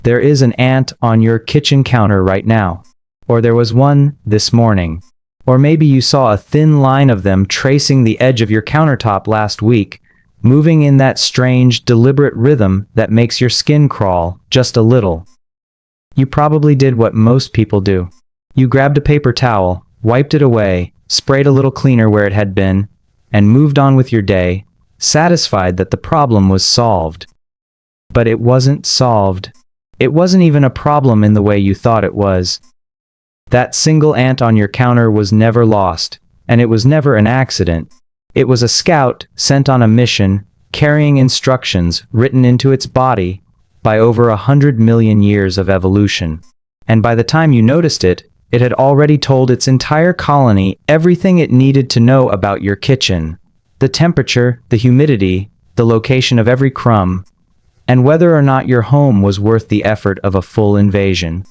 There is an ant on your kitchen counter right now. Or there was one this morning. Or maybe you saw a thin line of them tracing the edge of your countertop last week, moving in that strange, deliberate rhythm that makes your skin crawl just a little. You probably did what most people do. You grabbed a paper towel, wiped it away, sprayed a little cleaner where it had been, and moved on with your day, satisfied that the problem was solved. But it wasn't solved. It wasn't even a problem in the way you thought it was. That single ant on your counter was never lost, and it was never an accident. It was a scout sent on a mission, carrying instructions written into its body by over 100 million years of evolution. And by the time you noticed it, it had already told its entire colony everything it needed to know about your kitchen: the temperature, the humidity, the location of every crumb, and whether or not your home was worth the effort of a full invasion.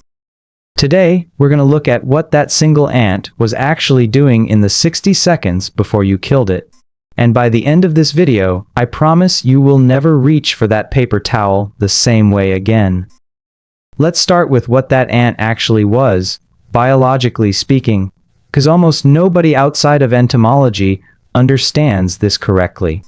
Today, we're going to look at what that single ant was actually doing in the 60 seconds before you killed it. And by the end of this video, I promise you will never reach for that paper towel the same way again. Let's start with what that ant actually was, biologically speaking, because almost nobody outside of entomology understands this correctly.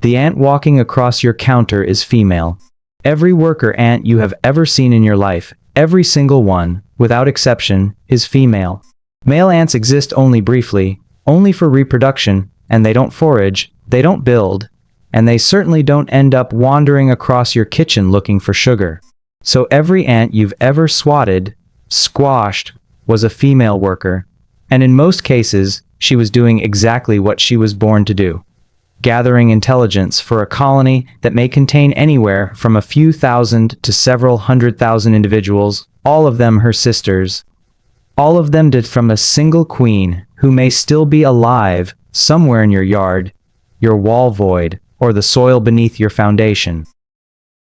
The ant walking across your counter is female. Every worker ant you have ever seen in your life, every single one, without exception, is female. Male ants exist only briefly, only for reproduction, and they don't forage, they don't build, and they certainly don't end up wandering across your kitchen looking for sugar. So every ant you've ever swatted, squashed, was a female worker, and in most cases, she was doing exactly what she was born to do: gathering intelligence for a colony that may contain anywhere from a few thousand to several 100,000 individuals, all of them her sisters. All of them did from a single queen who may still be alive somewhere in your yard, your wall void, or the soil beneath your foundation.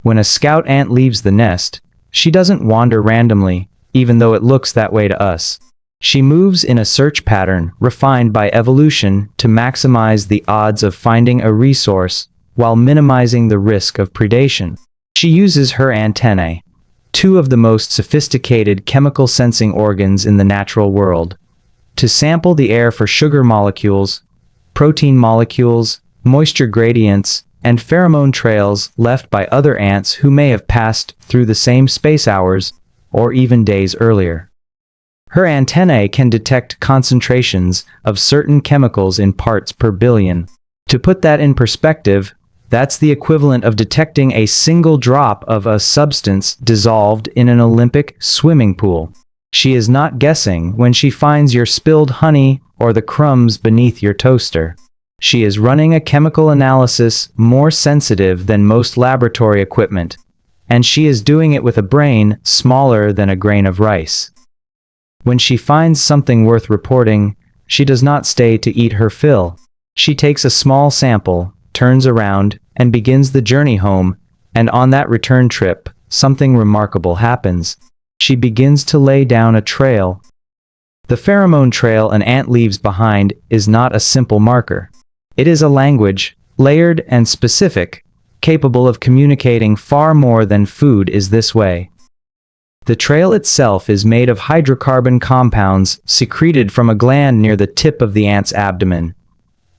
When a scout ant leaves the nest, she doesn't wander randomly, even though it looks that way to us. She moves in a search pattern refined by evolution to maximize the odds of finding a resource while minimizing the risk of predation. She uses her antennae, two of the most sophisticated chemical sensing organs in the natural world, to sample the air for sugar molecules, protein molecules, moisture gradients, and pheromone trails left by other ants who may have passed through the same space hours or even days earlier. Her antennae can detect concentrations of certain chemicals in parts per billion. To put that in perspective, that's the equivalent of detecting a single drop of a substance dissolved in an Olympic swimming pool. She is not guessing when she finds your spilled honey or the crumbs beneath your toaster. She is running a chemical analysis more sensitive than most laboratory equipment, and she is doing it with a brain smaller than a grain of rice. When she finds something worth reporting, she does not stay to eat her fill. She takes a small sample, turns around, and begins the journey home, and on that return trip, something remarkable happens. She begins to lay down a trail. The pheromone trail an ant leaves behind is not a simple marker. It is a language, layered and specific, capable of communicating far more than food is this way. The trail itself is made of hydrocarbon compounds secreted from a gland near the tip of the ant's abdomen,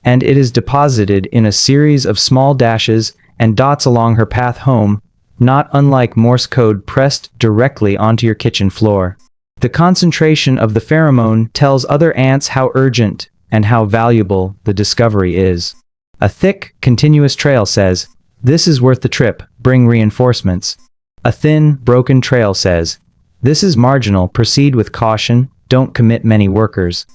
and it is deposited in a series of small dashes and dots along her path home, not unlike Morse code pressed directly onto your kitchen floor. The concentration of the pheromone tells other ants how urgent and how valuable the discovery is. A thick, continuous trail says, "This is worth the trip, bring reinforcements." A thin, broken trail says, "This is marginal, proceed with caution, don't commit many workers."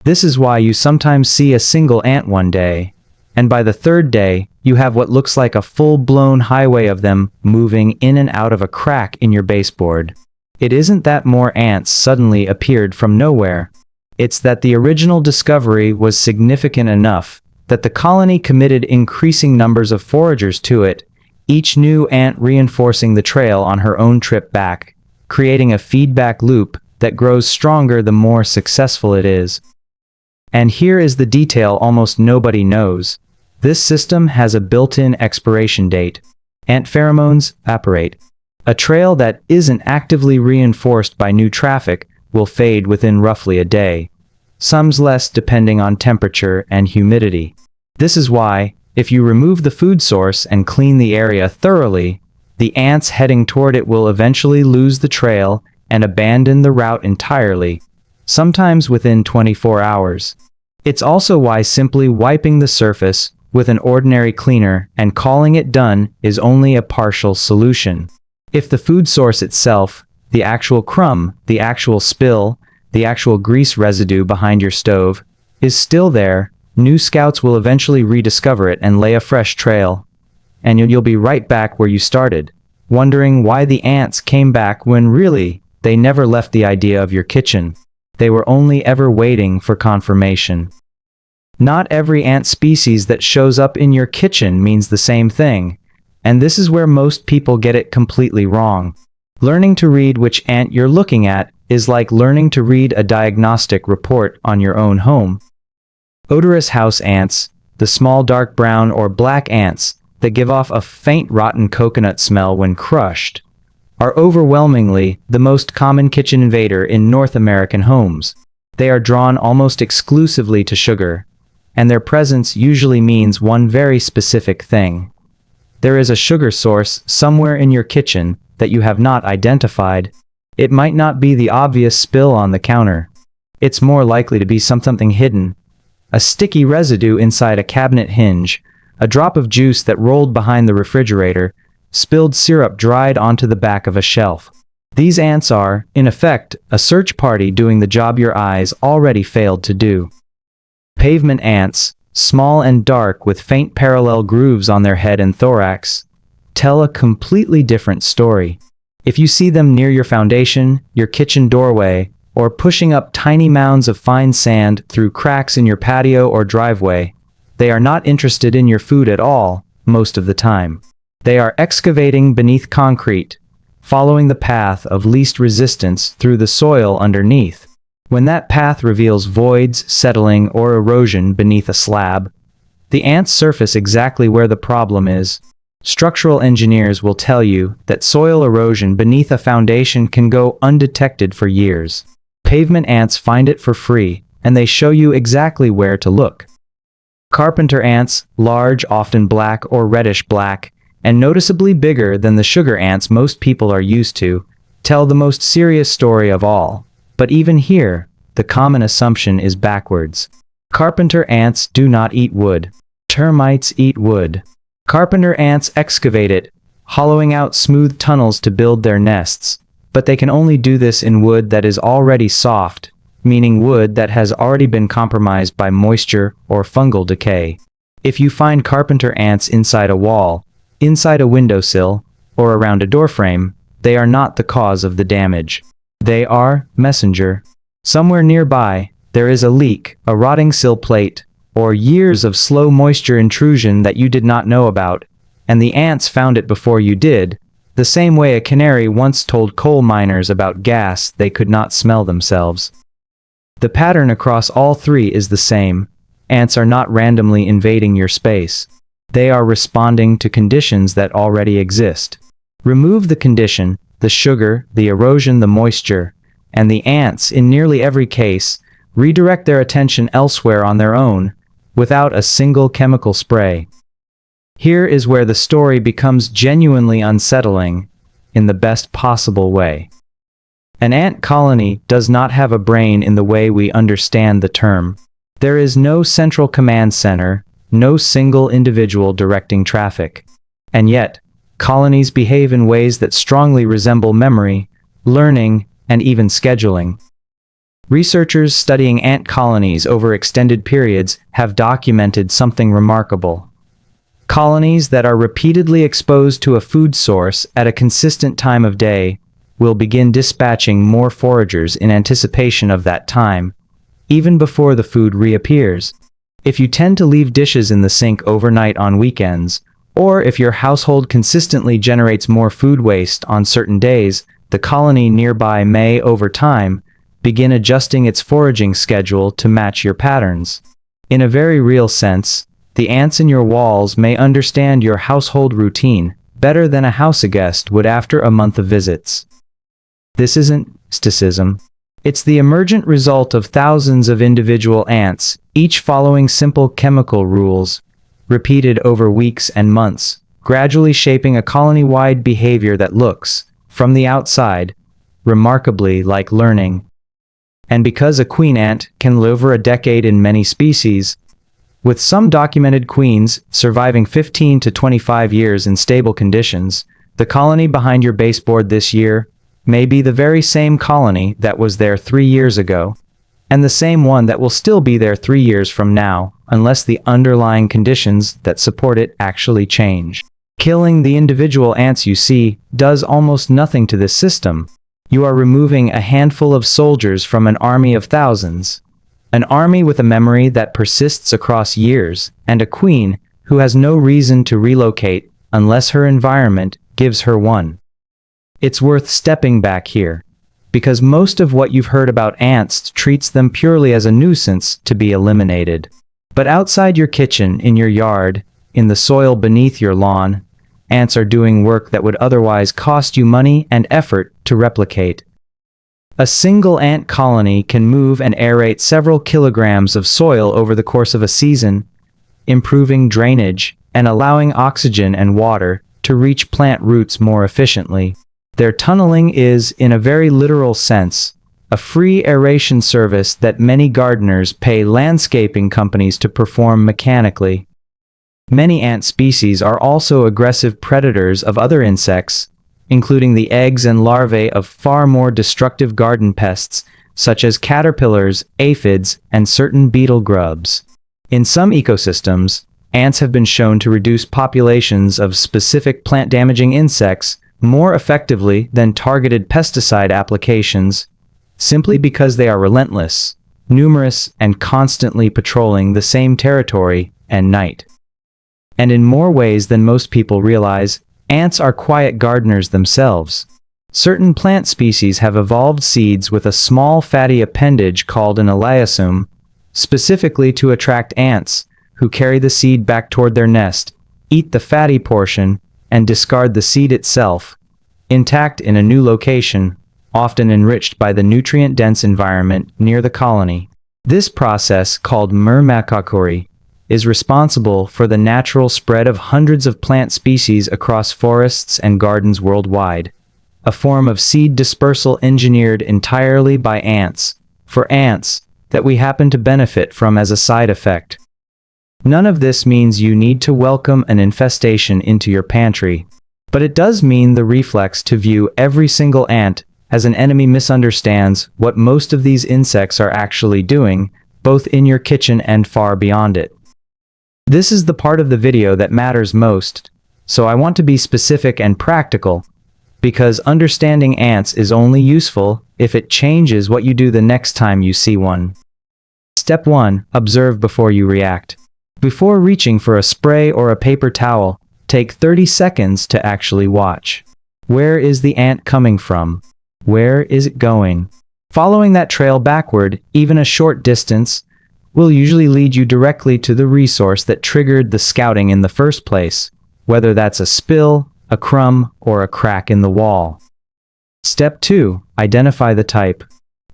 This is why you sometimes see a single ant one day, and by the third day, you have what looks like a full-blown highway of them moving in and out of a crack in your baseboard. It isn't that more ants suddenly appeared from nowhere. It's that the original discovery was significant enough that the colony committed increasing numbers of foragers to it, each new ant reinforcing the trail on her own trip back, creating a feedback loop that grows stronger the more successful it is. And here is the detail almost nobody knows. This system has a built-in expiration date. Ant pheromones evaporate. A trail that isn't actively reinforced by new traffic will fade within roughly a day, some's less depending on temperature and humidity. This is why, if you remove the food source and clean the area thoroughly, the ants heading toward it will eventually lose the trail and abandon the route entirely, sometimes within 24 hours. It's also why simply wiping the surface with an ordinary cleaner and calling it done is only a partial solution. If the food source itself, the actual crumb, the actual spill, the actual grease residue behind your stove, is still there, new scouts will eventually rediscover it and lay a fresh trail. And you'll be right back where you started, wondering why the ants came back when really, they never left the idea of your kitchen. They were only ever waiting for confirmation. Not every ant species that shows up in your kitchen means the same thing, and this is where most people get it completely wrong. Learning to read which ant you're looking at is like learning to read a diagnostic report on your own home. Odorous house ants, the small dark brown or black ants that give off a faint rotten coconut smell when crushed, are overwhelmingly the most common kitchen invader in North American homes. They are drawn almost exclusively to sugar, and their presence usually means one very specific thing. There is a sugar source somewhere in your kitchen that you have not identified. It might not be the obvious spill on the counter. It's more likely to be something hidden. A sticky residue inside a cabinet hinge, a drop of juice that rolled behind the refrigerator, spilled syrup dried onto the back of a shelf. These ants are, in effect, a search party doing the job your eyes already failed to do. Pavement ants, small and dark with faint parallel grooves on their head and thorax, tell a completely different story. If you see them near your foundation, your kitchen doorway, or pushing up tiny mounds of fine sand through cracks in your patio or driveway, they are not interested in your food at all, most of the time. They are excavating beneath concrete, following the path of least resistance through the soil underneath. When that path reveals voids, settling, or erosion beneath a slab, the ants surface exactly where the problem is. Structural engineers will tell you that soil erosion beneath a foundation can go undetected for years. Pavement ants find it for free, and they show you exactly where to look. Carpenter ants, large, often black or reddish-black, and noticeably bigger than the sugar ants most people are used to, tell the most serious story of all. But even here, the common assumption is backwards. Carpenter ants do not eat wood. Termites eat wood. Carpenter ants excavate it, hollowing out smooth tunnels to build their nests, but they can only do this in wood that is already soft, meaning wood that has already been compromised by moisture or fungal decay. If you find carpenter ants inside a wall, inside a windowsill, or around a doorframe, they are not the cause of the damage. They are messenger. Somewhere nearby, there is a leak, a rotting sill plate, or years of slow moisture intrusion that you did not know about, and the ants found it before you did, the same way a canary once told coal miners about gas they could not smell themselves. The pattern across all three is the same. Ants are not randomly invading your space. They are responding to conditions that already exist. Remove the condition, the sugar, the erosion, the moisture, and the ants, in nearly every case, redirect their attention elsewhere on their own, without a single chemical spray. Here is where the story becomes genuinely unsettling, in the best possible way. An ant colony does not have a brain in the way we understand the term. There is no central command center, no single individual directing traffic. And yet, colonies behave in ways that strongly resemble memory, learning, and even scheduling. Researchers studying ant colonies over extended periods have documented something remarkable. Colonies that are repeatedly exposed to a food source at a consistent time of day will begin dispatching more foragers in anticipation of that time, even before the food reappears. If you tend to leave dishes in the sink overnight on weekends, or if your household consistently generates more food waste on certain days, the colony nearby may, over time, begin adjusting its foraging schedule to match your patterns. In a very real sense, the ants in your walls may understand your household routine better than a house guest would after a month of visits. This isn't mysticism. It's the emergent result of thousands of individual ants, each following simple chemical rules, repeated over weeks and months, gradually shaping a colony-wide behavior that looks, from the outside, remarkably like learning. And because a queen ant can live over a decade in many species, with some documented queens surviving 15 to 25 years in stable conditions, the colony behind your baseboard this year may be the very same colony that was there 3 years ago, and the same one that will still be there 3 years from now, unless the underlying conditions that support it actually change. Killing the individual ants you see does almost nothing to this system. You are removing a handful of soldiers from an army of thousands. An army with a memory that persists across years, and a queen who has no reason to relocate unless her environment gives her one. It's worth stepping back here, because most of what you've heard about ants treats them purely as a nuisance to be eliminated. But outside your kitchen, in your yard, in the soil beneath your lawn, ants are doing work that would otherwise cost you money and effort to replicate. A single ant colony can move and aerate several kilograms of soil over the course of a season, improving drainage and allowing oxygen and water to reach plant roots more efficiently. Their tunneling is, in a very literal sense, a free aeration service that many gardeners pay landscaping companies to perform mechanically. Many ant species are also aggressive predators of other insects, including the eggs and larvae of far more destructive garden pests, such as caterpillars, aphids, and certain beetle grubs. In some ecosystems, ants have been shown to reduce populations of specific plant-damaging insects more effectively than targeted pesticide applications, simply because they are relentless, numerous, and constantly patrolling the same territory at night. And in more ways than most people realize, ants are quiet gardeners themselves. Certain plant species have evolved seeds with a small fatty appendage called an elaiosome, specifically to attract ants, who carry the seed back toward their nest, eat the fatty portion, and discard the seed itself, intact in a new location, often enriched by the nutrient-dense environment near the colony. This process, called permaculture, is responsible for the natural spread of hundreds of plant species across forests and gardens worldwide, a form of seed dispersal engineered entirely by ants, for ants, that we happen to benefit from as a side effect. None of this means you need to welcome an infestation into your pantry, but it does mean the reflex to view every single ant as an enemy misunderstands what most of these insects are actually doing, both in your kitchen and far beyond it. This is the part of the video that matters most, so I want to be specific and practical, because understanding ants is only useful if it changes what you do the next time you see one. Step 1. Observe before you react. Before reaching for a spray or a paper towel, take 30 seconds to actually watch. Where is the ant coming from? Where is it going? Following that trail backward, even a short distance, will usually lead you directly to the resource that triggered the scouting in the first place, whether that's a spill, a crumb, or a crack in the wall. Step 2. Identify the type.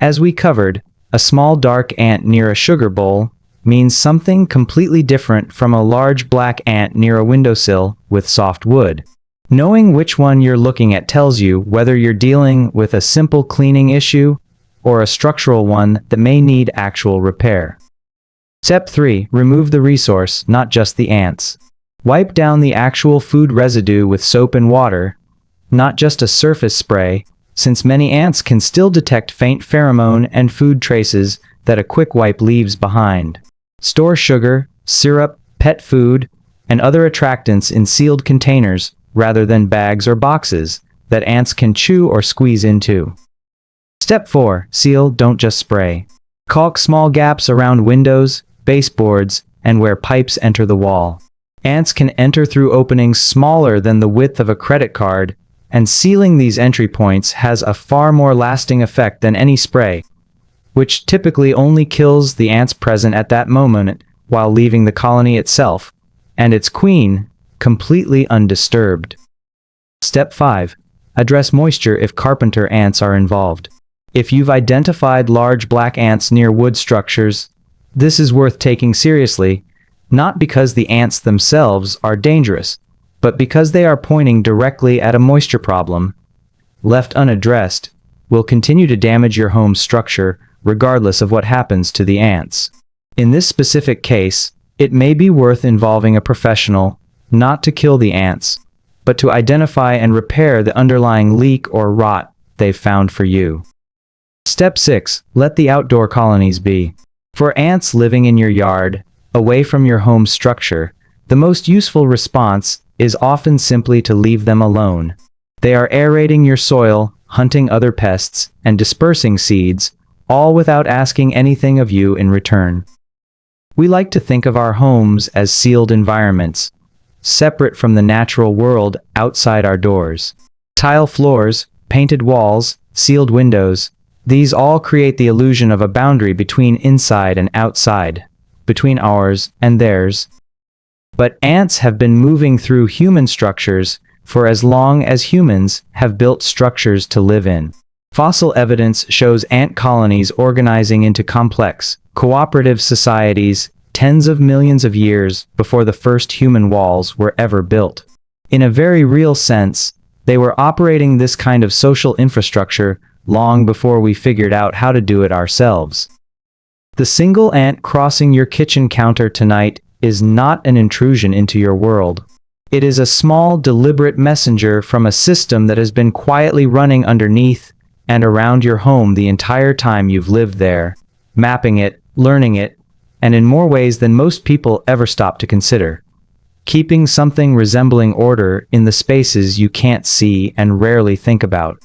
As we covered, a small dark ant near a sugar bowl means something completely different from a large black ant near a windowsill with soft wood. Knowing which one you're looking at tells you whether you're dealing with a simple cleaning issue or a structural one that may need actual repair. Step 3. Remove the resource, not just the ants. Wipe down the actual food residue with soap and water, not just a surface spray, since many ants can still detect faint pheromone and food traces that a quick wipe leaves behind. Store sugar, syrup, pet food, and other attractants in sealed containers rather than bags or boxes that ants can chew or squeeze into. Step 4. Seal, don't just spray. Caulk small gaps around windows, baseboards, and where pipes enter the wall. Ants can enter through openings smaller than the width of a credit card, and sealing these entry points has a far more lasting effect than any spray, which typically only kills the ants present at that moment while leaving the colony itself, and its queen, completely undisturbed. Step 5. Address moisture if carpenter ants are involved. If you've identified large black ants near wood structures, this is worth taking seriously, not because the ants themselves are dangerous, but because they are pointing directly at a moisture problem. Left unaddressed, will continue to damage your home's structure regardless of what happens to the ants. In this specific case, it may be worth involving a professional, not to kill the ants, but to identify and repair the underlying leak or rot they've found for you. Step 6. Let the outdoor colonies be. For ants living in your yard, away from your home structure, the most useful response is often simply to leave them alone. They are aerating your soil, hunting other pests, and dispersing seeds, all without asking anything of you in return. We like to think of our homes as sealed environments, separate from the natural world outside our doors. Tile floors, painted walls, sealed windows, these all create the illusion of a boundary between inside and outside, between ours and theirs. But ants have been moving through human structures for as long as humans have built structures to live in. Fossil evidence shows ant colonies organizing into complex, cooperative societies tens of millions of years before the first human walls were ever built. In a very real sense, they were operating this kind of social infrastructure long before we figured out how to do it ourselves. The single ant crossing your kitchen counter tonight is not an intrusion into your world. It is a small, deliberate messenger from a system that has been quietly running underneath and around your home the entire time you've lived there, mapping it, learning it, and in more ways than most people ever stop to consider. Keeping something resembling order in the spaces you can't see and rarely think about.